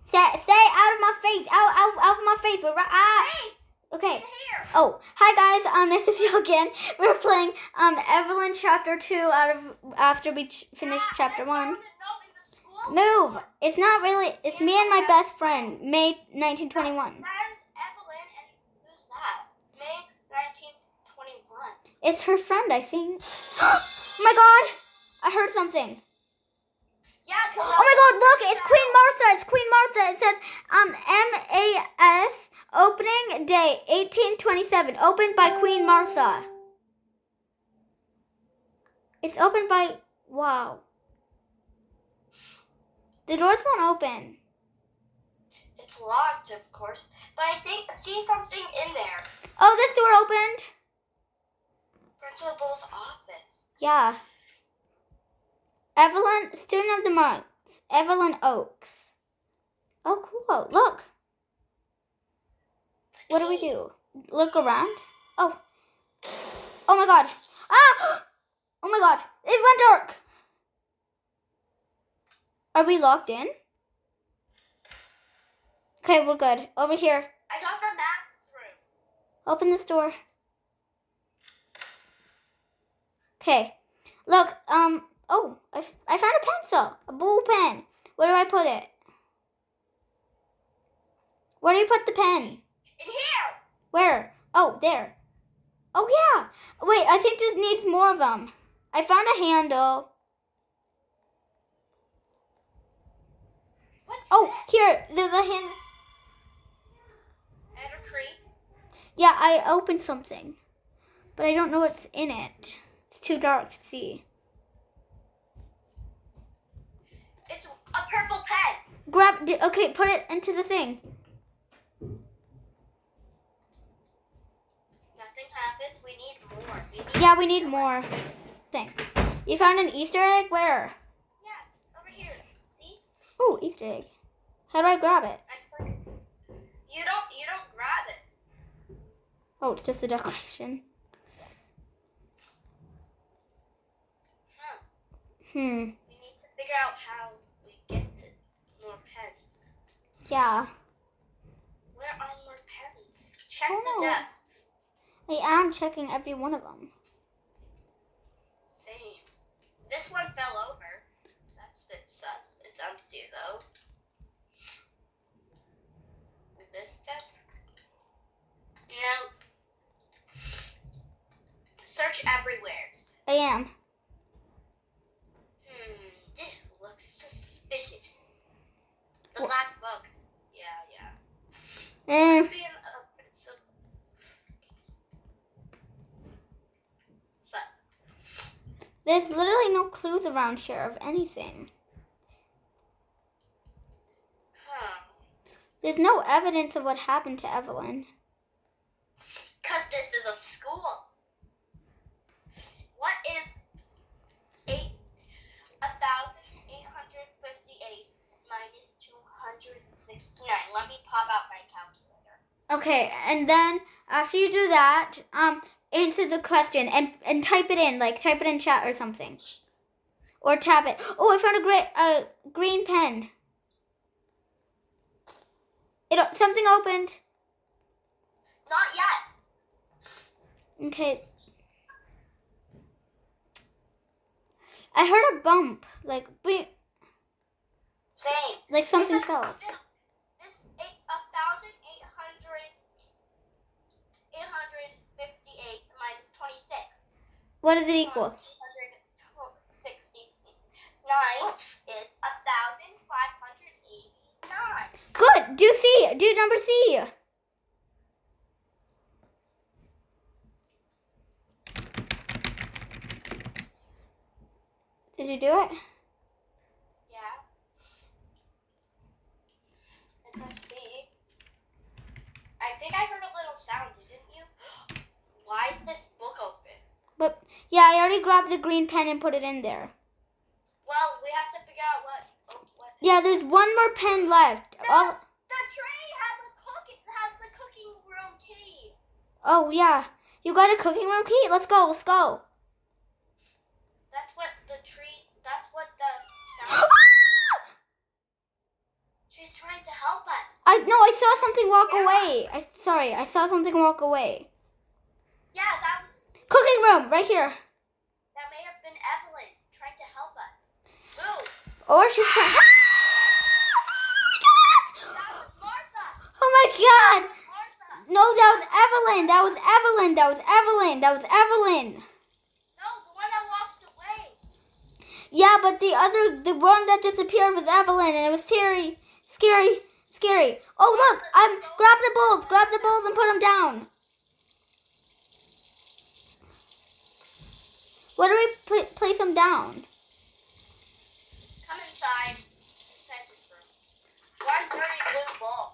Stay out of my face. Out of my face. We're right. Okay. Oh, hi guys. Nice to see you again. We're playing Evelyn chapter 2 after we finished chapter 1. Move. It's not really. It's me and my best friend, May 1921. There's Evelyn, and who's that? May 1921. It's her friend, I think. Oh my God! I heard something. Yeah. Oh my God! Look, it's Queen Martha. It's Queen Martha. It says MAS opening day 1827. Opened by Queen Martha. It's opened by. Wow. The doors won't open. It's locked, of course, but I see something in there. Oh, this door opened. Principal's office. Yeah. Evelyn, student of the month, Evelyn Oakes. Oh, cool. Look. What do we do? Look around? Oh. Oh my God. Ah! Oh my God. It went dark. Are we locked in? Okay, we're good. Over here. I got the math room. Open this door. Okay. Look, oh, I found a pencil. A ball pen. Where do I put it? Where do you put the pen? In here. Where? Oh, there. Oh, yeah. Wait, I think this needs more of them. I found a handle. What's that? Here. There's a handle. And a creep. Yeah, I opened something. But I don't know what's in it. It's too dark to see. It's a purple pen. Okay, put it into the thing. Nothing happens. We need more. We need more. Thing. You found an Easter egg? Where? Yes, over here. See? Oh, Easter egg. How do I grab it? You don't grab it. Oh, it's just a decoration. We need to figure out how we get to more pens. Yeah. Where are more pens? Check the desks. I am checking every one of them. Same. This one fell over. That's a bit sus. It's empty though. With this desk? No. Search everywhere. I am. This looks suspicious. The black book. Yeah. Could be sus. There's literally no clues around here of anything. There's no evidence of what happened to Evelyn. Because this is a school. What is 1,858 minus 269? Let me pop out my calculator. Okay, and then after you do that, answer the question and type it in, like type it in chat or something. Or tap it. Oh, I found a green pen. Something opened. Not yet. Okay. I heard a bump, like Same. Like something fell. This 858 minus 26. What does it equal? 269 is 1,589. Good. Do C. Do number C. Did you do it? Yeah. I press C. I think I heard a little sound, didn't you? Why is this book open? But yeah, I already grabbed the green pen and put it in there. Well, we have to figure out what. Yeah, there's one more pen left. The tray has the cooking room key. Oh yeah, you got a cooking room key? Let's go. Let's go. That's what the sound. She She's trying to help us. I saw something walk away. I saw something walk away. Yeah, that was... Cooking room, right here. That may have been Evelyn trying to help us. Move. Or she's trying... That was Martha. Oh my god! That was Martha. No, that was Evelyn. That was Evelyn. That was Evelyn. That was Evelyn. No, the one that walked away. Yeah, but the one that disappeared was Evelyn, and it was scary. Oh, look! Grab the bowls and put them down. Where do we place them down? Come inside. Inside this room. One dirty blue bowl.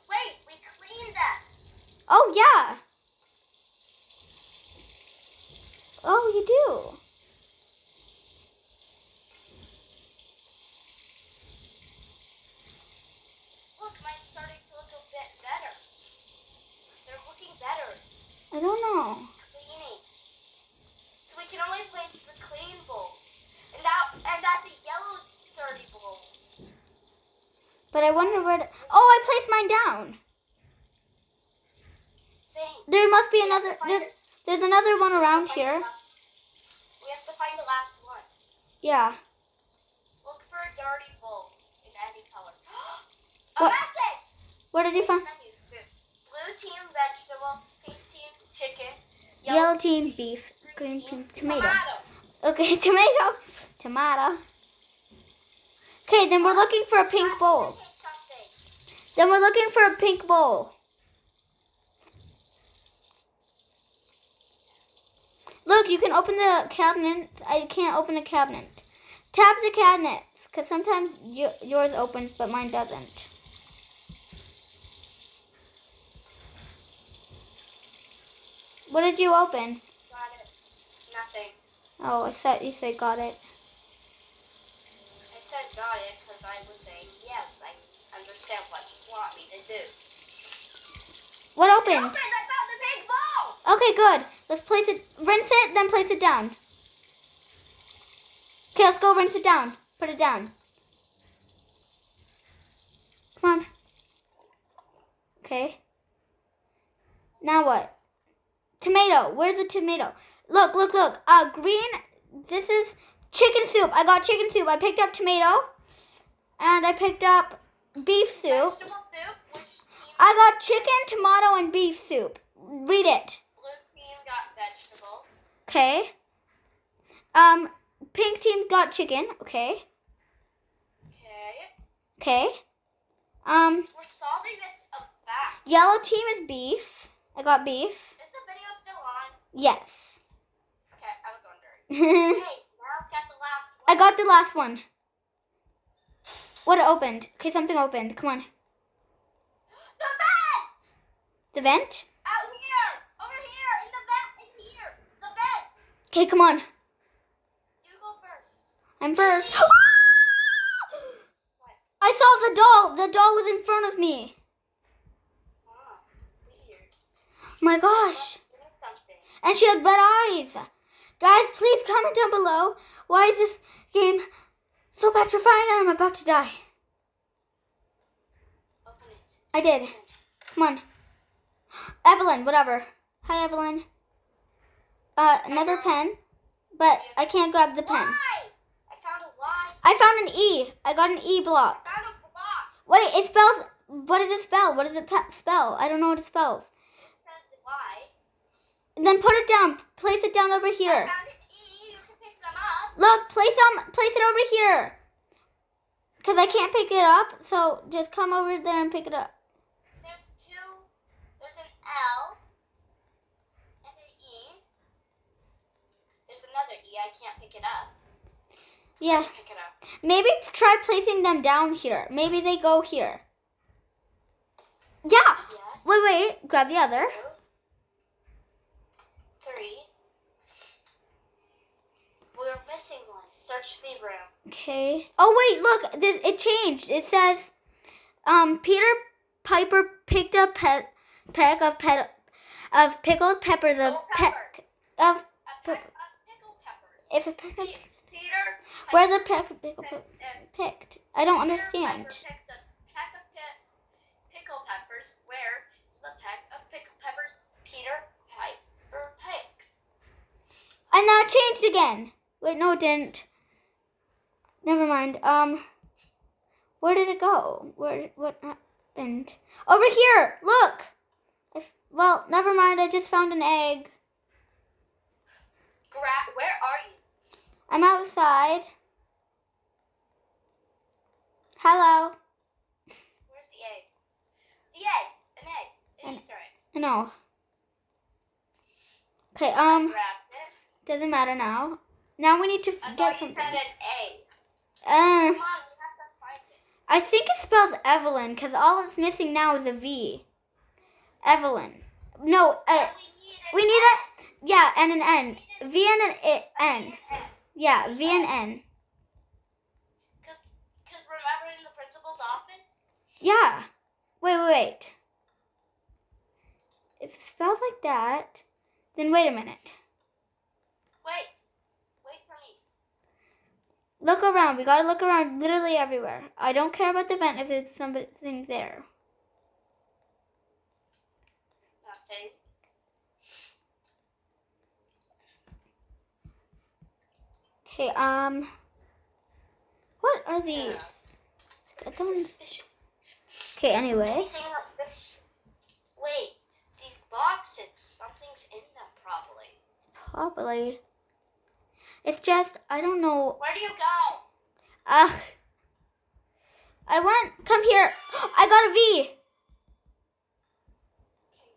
Wait, we cleaned them. Oh, yeah. Oh, you do. Look, mine's starting to look a bit better. They're looking better. I don't know. Cleaning. So we can only place the clean bowls. And that's a yellow dirty bowl. But I wonder where oh, I placed mine down. Same. There must be another, there's another one around here. We have to find the last one. Yeah. Look for a dirty bowl in any color. A What? message! Where did you find? Menu. Blue team vegetable, pink team chicken, Yellow team beef, green team tomato. tomato. Okay, tomato. Okay, then we're looking for a pink bowl. Then we're looking for a pink bowl. Look, you can open the cabinet. I can't open a cabinet. Tap the cabinets, because sometimes yours opens, but mine doesn't. What did you open? Got it. Nothing. Oh, I thought you said got it. I said got it because I was saying yes, I understand what you want me to do. What It opened? opened! I found the pink bowl! Okay, good. Let's place it, rinse it, then place it down. Okay, let's go rinse it down. Put it down. Come on. Okay. Now what? Tomato. Where's the tomato? Look. Green. This is chicken soup. I got chicken soup. I picked up tomato. And I picked up beef soup. Vegetable soup? Which team? I got chicken, tomato, and beef soup. Read it. Blue team got vegetable. Okay. Pink team got chicken. Okay. Okay. We're solving this fast. Yellow team is beef. I got beef. Is the video still on? Yes. Okay, I was wondering. Okay, now I've got the last one. I got the last one. What opened? Okay, something opened. Come on. The vent! The vent? Out here! Over here! In the vent! In here! The vent! Okay, come on. You go first. I'm first. What? I saw the doll. The doll was in front of me. Ah, weird. My gosh. Doing something. And she had red eyes. Guys, please comment down below. Why is this game so petrifying and I'm about to die? Open it. I did. Come on. Evelyn, whatever. Hi, Evelyn. Another pen. But I can't grab the pen. Why? I found a Y. I found an E. I got an E block. I found a block. Wait, it spells... What does it spell? What does it spell? I don't know what it spells. It says Y. Then put it down. Place it down over I here. found an E. You can pick them up. Look, place it over here. Because I can't pick it up, so just come over there and pick it up. There's two. There's an L and an E. There's another E. I can't pick it up. Yeah. Pick it up. Maybe try placing them down here. Maybe they go here. Yeah. Yes. Wait. Grab the other. 2, 3. We're missing one. Search the room. Okay. Oh, wait, look. It changed. It says, Peter Piper picked a peck of pickled pepper. The Pickled peck peppers. of... A peck of pickled peppers. If a peck of... Peter. Where's the peck of pickled picked pepper a- picked? I don't Peter understand. Piper picked a peck of peppers. Where is the peck of pickled peppers Peter Piper picked? And now it changed again. Wait, no, it didn't. Never mind. Where did it go? What happened? Over here! Look! Well, never mind. I just found an egg. Where are you? I'm outside. Hello. Where's the egg? The egg! An egg. An Easter egg. I know. Okay, I grabbed it. doesn't matter now. Now we need to I get thought you something. said an egg. Come on, we have to find it. I think it spells Evelyn, because all it's missing now is a V. Evelyn. No, And we need a, yeah, and an N. V and an N. Yeah, V and N. Because remember in the principal's office? Yeah. Wait. If it's spelled like that, then wait a minute. Wait for me. Look around. We gotta look around literally everywhere. I don't care about the vent if there's something there. Nothing. Okay, what are these? I don't... Suspicious. Okay, anyway. Anything else this... Wait, these boxes, something's in them probably. Probably. It's just, I don't know. Where do you go? Come here. I got a V. Okay,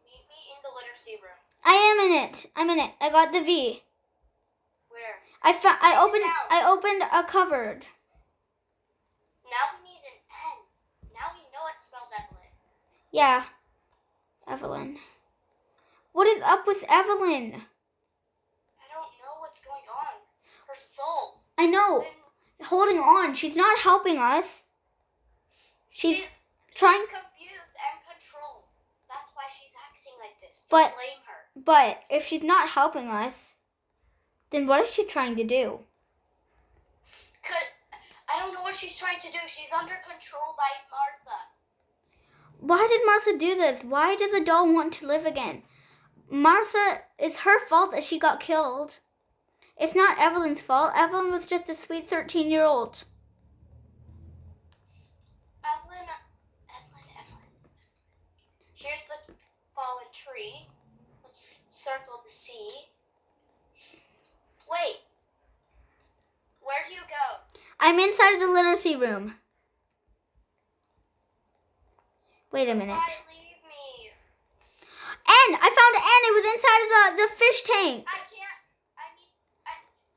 meet me in the literacy room. I am in it. I'm in it. I got the V. Where? I down. opened a cupboard. Now we need an N. Now we know it spells Evelyn. Yeah. Evelyn. What is up with Evelyn? I don't know what's going on. Her soul. I know. Holding on. She's not helping us. She's trying. She's confused and controlled. That's why she's acting like this. But- Don't blame her. But if she's not helping us, then what is she trying to do? I don't know what she's trying to do. She's under control by Martha. Why did Martha do this? Why does the doll want to live again? Martha, it's her fault that she got killed. It's not Evelyn's fault. Evelyn was just a sweet 13-year-old. Evelyn. Here's the fallen tree. Let's circle the sea. Wait. Where do you go? I'm inside of the literacy room. Wait a minute. Why leave me? N! I found an N. It was inside of the fish tank. I can't.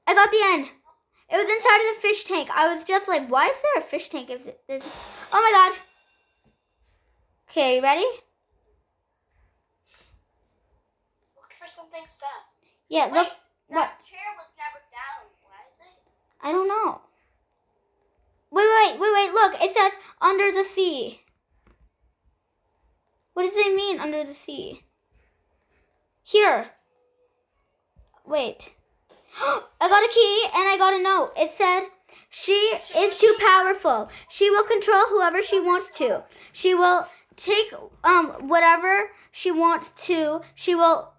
I got the N. It was inside of the fish tank. I was just like, why is there a fish tank if there's... Oh my god. Okay, ready? Look for something sus. Yeah, look. Wait, that chair was never down. Why is it? I don't know. Wait. Look, it says under the sea. What does it mean, under the sea? Here. Wait. I got a key and I got a note. It said, she is too powerful. She will control whoever she wants to. She will take whatever she wants to. She will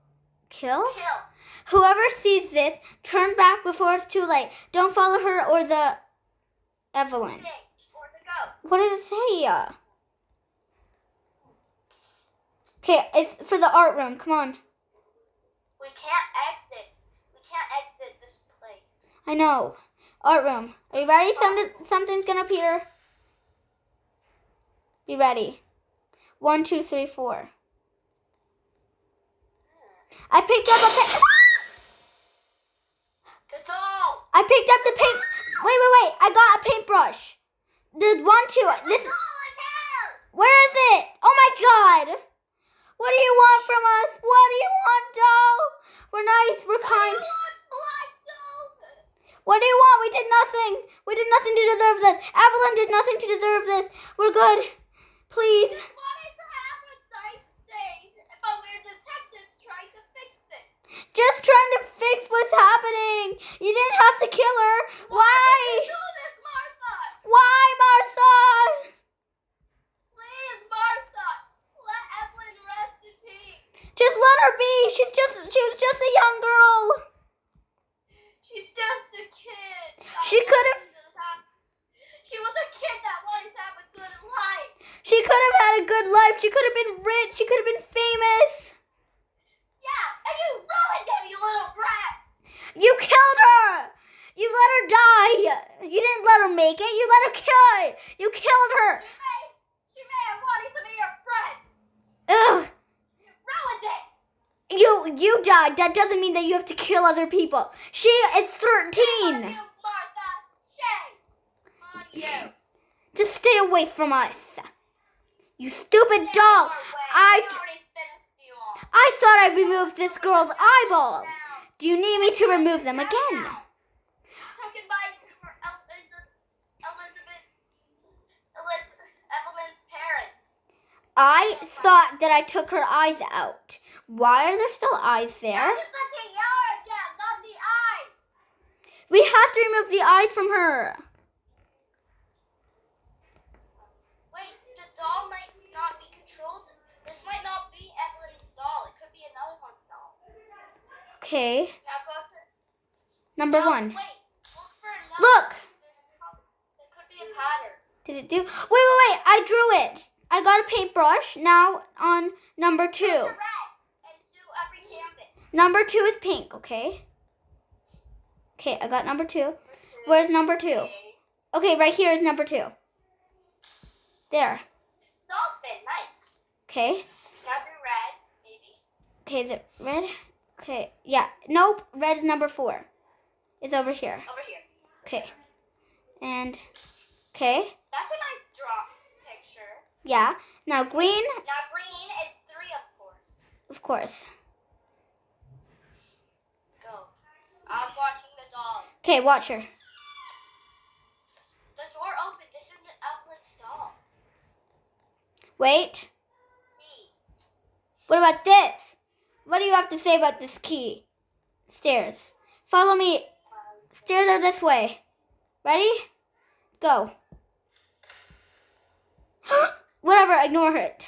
kill. Whoever sees this, turn back before it's too late. Don't follow her or the Evelyn. What did it say? Okay, it's for the art room. Come on. We can't exit. We can't exit this place. I know. Art room. Are you ready? Something's gonna appear. Be ready. 1, 2, 3, 4. I picked up a pen. The doll. I picked up the paint. Wait. I got a paintbrush. There's 1, 2. This. The doll is here. Where is it? Oh my god. What do you want from us? What do you want, doll? We're nice. We're kind. Black doll. What do you want? We did nothing. We did nothing to deserve this. Evelyn did nothing to deserve this. We're good. Please. This wanted to have a nice day, but we're detectives trying to fix this. Just trying to fix what's happening. You didn't have to kill her. Why? Did you do this, Martha? Why, Martha? Please, Martha. Let her be. She was just a young girl. She's just a kid. She could have. She was a kid that wanted to have a good life. She could have had a good life. She could have been rich. She could have been famous. Yeah, and you ruined it, you little brat. You killed her. You let her die. You didn't let her make it. You let her kill it. You killed her. She may have wanted to be your friend. Ugh. You ruined it. You died. That doesn't mean that you have to kill other people. She is 13. Shame on you, Martha. Shame on you. Just stay away from us. You stupid doll. I thought I removed this girl's eyeballs. Do you need me to remove them again? Taken by Evelyn's parents. I thought that I took her eyes out. Why are there still eyes there? That was the tiara, Jen, not the eye. We have to remove the eyes from her. Wait, the doll might not be controlled. This might not be Evelyn's doll. It could be another one's doll. Okay. Now go for Number one. Wait, look for another. Look. There could be a pattern. Did it do? Wait. I drew it. I got a paintbrush. Now on number 2. Go to red and do every canvas. Number 2 is pink, okay? Okay, I got number 2. Where's number 2? Okay, right here is number 2. There. Dolphin, nice. Okay. Now do red, maybe. Okay, is it red? Okay, yeah. Nope, red is number 4. It's over here. Over here. Okay. And, okay. That's a nice draw picture. Yeah. Now green, Now green is 3, of course. of course. Go. I'm watching the doll. Okay, watch her. The door opened. This isn't Evelyn's doll. Wait. Me. What about this? What do you have to say about this key? Stairs. Follow me. Stairs are this way. Ready? Go. Whatever, ignore it.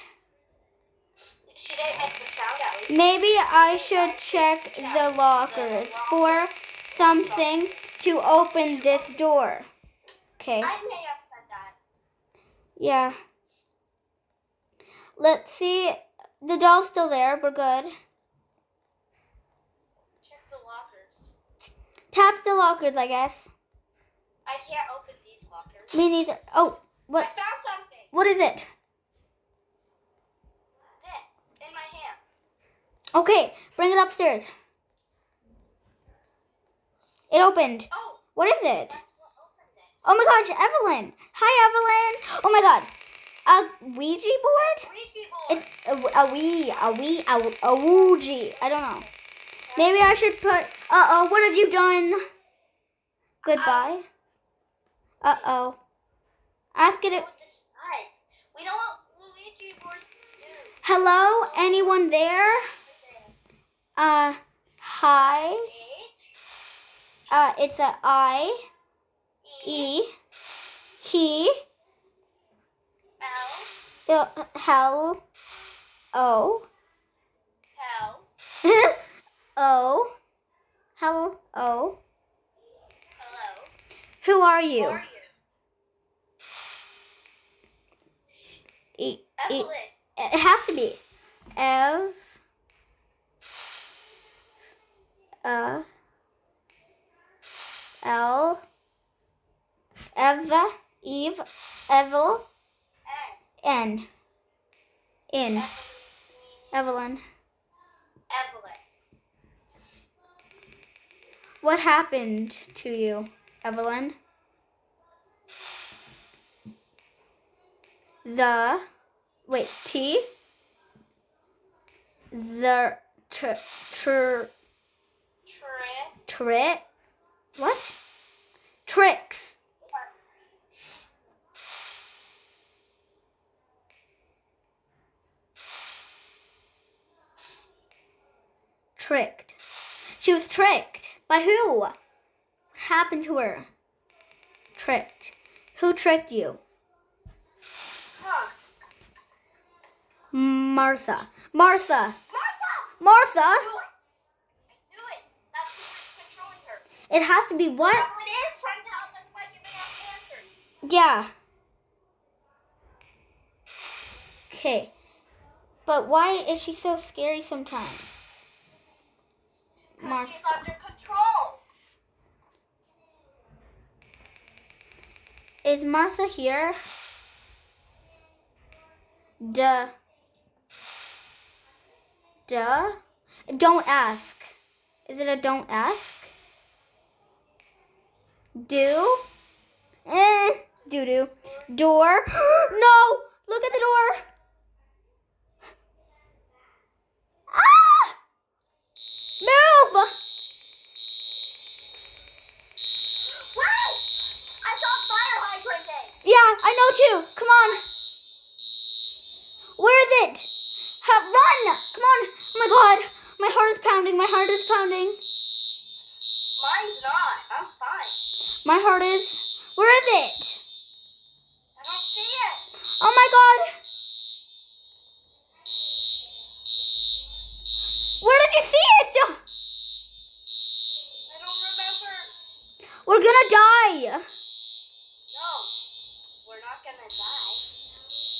She didn't make the sound at least. Maybe I should check the lockers for something to open this door. Okay. I may have said that. Yeah. Let's see. The doll's still there. We're good. Check the lockers. Tap the lockers, I guess. I can't open these lockers. Me neither. Oh, I what? found something. What is it? This in my hand. Okay, bring it upstairs. It opened. Oh, What is it? that's what opens it. Oh my gosh, Evelyn. Hi, Evelyn. Oh my god. A Ouija board? Ouija board. It's a Ouija. I don't know. Maybe I should put, what have you done? Goodbye. Uh-oh. Ask it. With the sides. We don't want Ouija boards to do. Hello? Anyone there? Hi. 8. It's a I, E, he, L. hell, O, Hell. O, hell, O. Hello. Who are Who you? are you? Evelyn. It has to be. Eve, Evel, N. In. Evelyn. Evelyn. What happened to you, Evelyn? T? The, what? Tricks. Tricked. She was tricked. By who? What happened to her? Tricked. Who tricked you? Huh. Martha. Martha. Martha. I knew it. That's who is controlling her. It has to be what? Evelyn is trying to help us by giving us answers. Yeah. Okay. But why is she so scary sometimes? Because she's Martha. under control. Is Martha here? Duh. Don't ask. Is it a don't ask? Do? Doo-doo. Door? No! Look at the door! Ah! Move! Wait! I saw a fire hydrant. Yeah, I know too. Come on. Where is it? Run! Come on. Oh my god. My heart is pounding. My heart is pounding. Mine's not. I'm fine. My heart is. Where is it? I don't see it. Oh my god. Where did you see it? I don't remember. We're gonna die. No, we're not gonna die.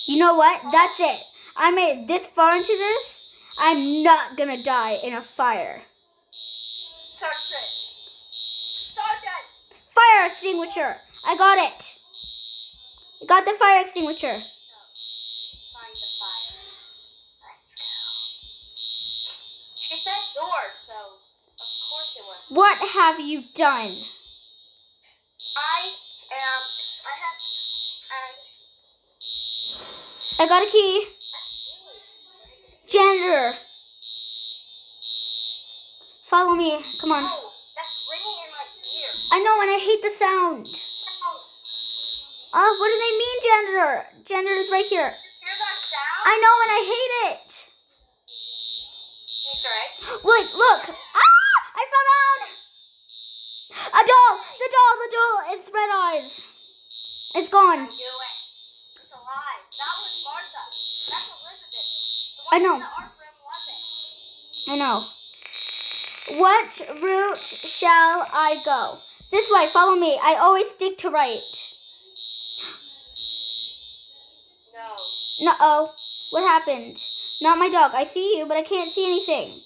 You know what? That's it. I made it this far into this. I'm not gonna die in a fire. Sergeant. Sergeant. Fire extinguisher. I got it. I got the fire extinguisher. Find the fires. Let's go. She said door, so of course it was. What have you done? I got a key. Janitor. Follow me. Come on. Oh, that's ringing in my ears. I know, and I hate the sound. What do they mean, janitor? Janitor's right here. Hear that sound? I know, and I hate it. Easter egg. Wait, look. Ah! I fell down. A doll. The doll. It's red eyes. It's gone. I knew it. It's alive. That was Martha. That's Elizabeth. The I one know. in the art room wasn't. I know. What route shall I go? This way. Follow me. I always stick to right. No. Uh-oh. What happened? Not my dog. I see you, but I can't see anything.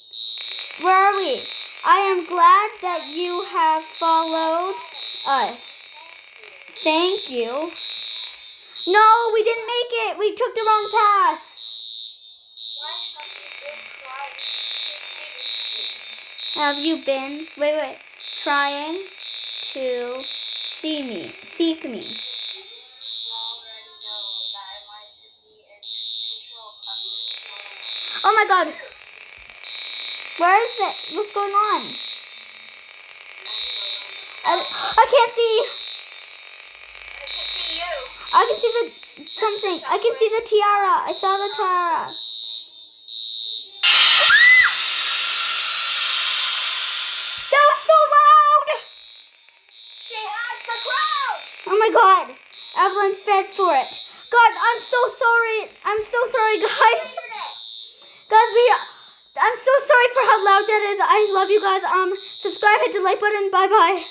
Where are we? I am glad that you have followed us. Thank you. No, we didn't make it. We took the wrong path. Why have you been trying to see me? Have you been? Wait. Trying to see me. Seek me. Already know that I like to be in control of this world. Oh my god. Where is it? What's going on? I can't see. I can see you. I can see the something. I can see the tiara. I saw the tiara. That was so loud. She has the crown. Oh my god. Evelyn fed for it. God, I'm so sorry. I'm so sorry, guys. Guys, I'm so sorry for how loud that is. I love you guys. Subscribe, hit the like button. Bye-bye.